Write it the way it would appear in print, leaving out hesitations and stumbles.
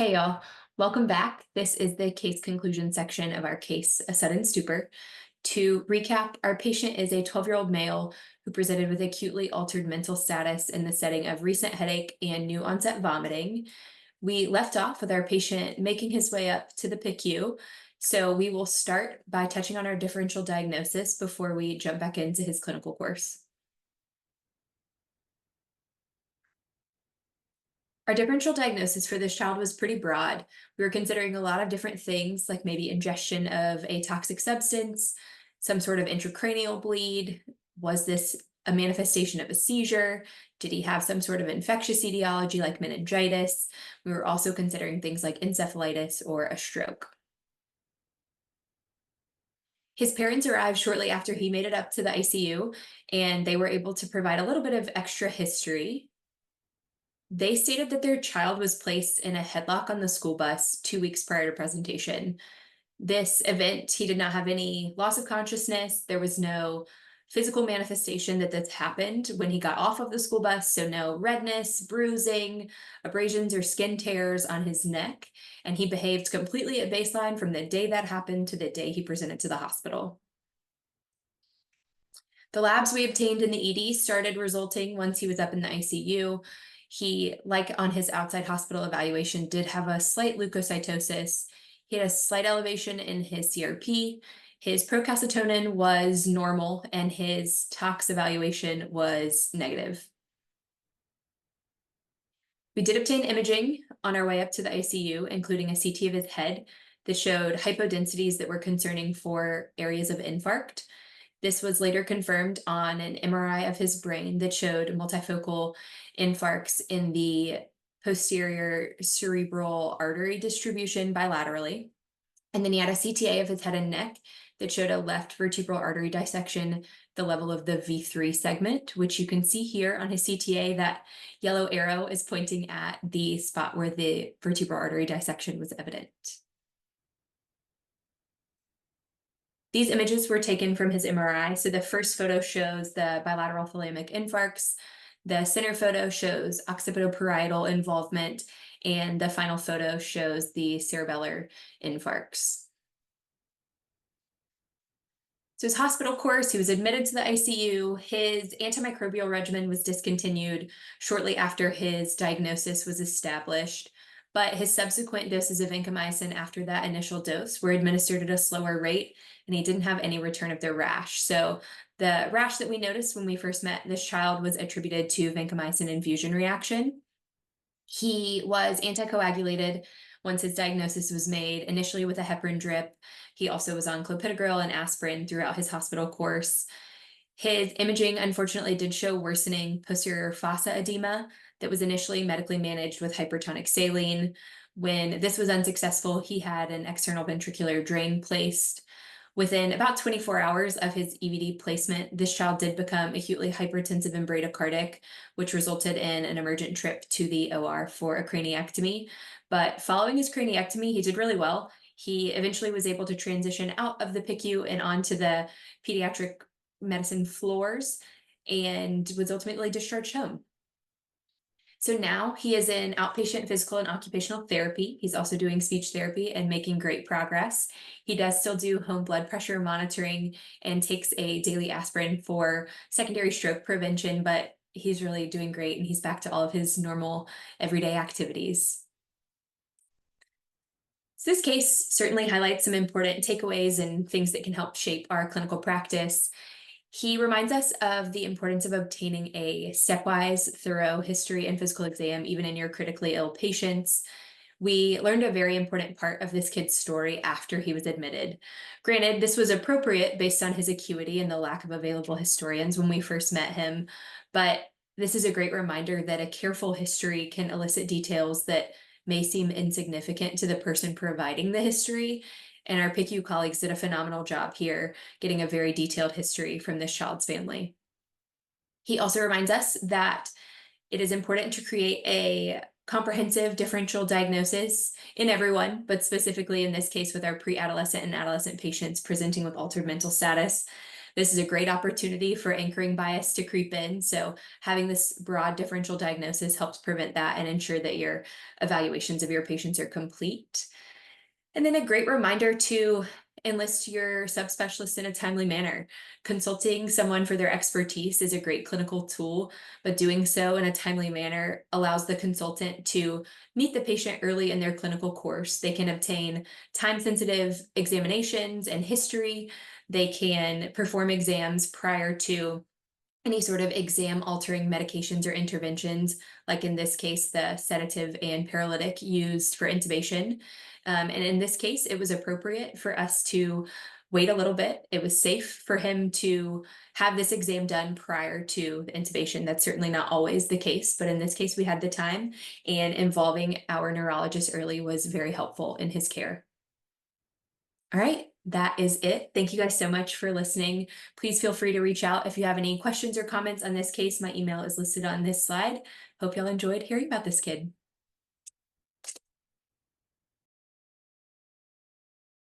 Hey y'all, welcome back. This is the case conclusion section of our case, a sudden stupor. To recap, our patient is a 12-year-old male who presented with acutely altered mental status in the setting of recent headache and new onset vomiting. We left off with our patient making his way up to the PICU, so we will start by touching on our differential diagnosis before we jump back into his clinical course. Our differential diagnosis for this child was pretty broad. We were considering a lot of different things, like maybe ingestion of a toxic substance, some sort of intracranial bleed. Was this a manifestation of a seizure? Did he have some sort of infectious etiology like meningitis? We were also considering things like encephalitis or a stroke. His parents arrived shortly after he made it up to the ICU, and they were able to provide a little bit of extra history. They stated that their child was placed in a headlock on the school bus 2 weeks prior to presentation. This event, he did not have any loss of consciousness. There was no physical manifestation that this happened when he got off of the school bus, so no redness, bruising, abrasions, or skin tears on his neck. And he behaved completely at baseline from the day that happened to the day he presented to the hospital. The labs we obtained in the ED started resulting once he was up in the ICU. He, like on his outside hospital evaluation, did have a slight leukocytosis. He had a slight elevation in his CRP. His procalcitonin was normal, and his tox evaluation was negative. We did obtain imaging on our way up to the ICU, including a CT of his head that showed hypodensities that were concerning for areas of infarct. This was later confirmed on an MRI of his brain that showed multifocal infarcts in the posterior cerebral artery distribution bilaterally. And then he had a CTA of his head and neck that showed a left vertebral artery dissection, the level of the V3 segment, which you can see here on his CTA. That yellow arrow is pointing at the spot where the vertebral artery dissection was evident. These images were taken from his MRI. So the first photo shows the bilateral thalamic infarcts. The center photo shows occipitoparietal involvement, and the final photo shows the cerebellar infarcts. So his hospital course, he was admitted to the ICU. His antimicrobial regimen was discontinued shortly after his diagnosis was established, but his subsequent doses of vancomycin after that initial dose were administered at a slower rate, and he didn't have any return of the rash. So the rash that we noticed when we first met this child was attributed to vancomycin infusion reaction. He was anticoagulated once his diagnosis was made, initially with a heparin drip. He also was on clopidogrel and aspirin throughout his hospital course. His imaging, unfortunately, did show worsening posterior fossa edema that was initially medically managed with hypertonic saline. When this was unsuccessful, he had an external ventricular drain placed. Within about 24 hours of his EVD placement, this child did become acutely hypertensive and bradycardic, which resulted in an emergent trip to the OR for a craniectomy. But following his craniectomy, he did really well. He eventually was able to transition out of the PICU and onto the pediatric medicine floors and was ultimately discharged home. So now he is in outpatient physical and occupational therapy. He's also doing speech therapy and making great progress. He does still do home blood pressure monitoring and takes a daily aspirin for secondary stroke prevention, but he's really doing great and he's back to all of his normal everyday activities. So this case certainly highlights some important takeaways and things that can help shape our clinical practice. He reminds us of the importance of obtaining a stepwise, thorough history and physical exam, even in your critically ill patients. We learned a very important part of this kid's story after he was admitted. Granted, this was appropriate based on his acuity and the lack of available historians when we first met him, but this is a great reminder that a careful history can elicit details that may seem insignificant to the person providing the history. And our PICU colleagues did a phenomenal job here, getting a very detailed history from this child's family. He also reminds us that it is important to create a comprehensive differential diagnosis in everyone, but specifically in this case with our pre-adolescent and adolescent patients presenting with altered mental status, this is a great opportunity for anchoring bias to creep in. So having this broad differential diagnosis helps prevent that and ensure that your evaluations of your patients are complete. And then a great reminder to enlist your subspecialist in a timely manner. Consulting someone for their expertise is a great clinical tool, but doing so in a timely manner allows the consultant to meet the patient early in their clinical course. They can obtain time-sensitive examinations and history. They can perform exams prior to any sort of exam altering medications or interventions, like in this case, the sedative and paralytic used for intubation. And in this case, it was appropriate for us to wait a little bit. It was safe for him to have this exam done prior to the intubation. That's certainly not always the case, but in this case, we had the time, and involving our neurologist early was very helpful in his care. All right, that is it. Thank you guys so much for listening. Please feel free to reach out if you have any questions or comments on this case. My email is listed on this slide. Hope y'all enjoyed hearing about this kid.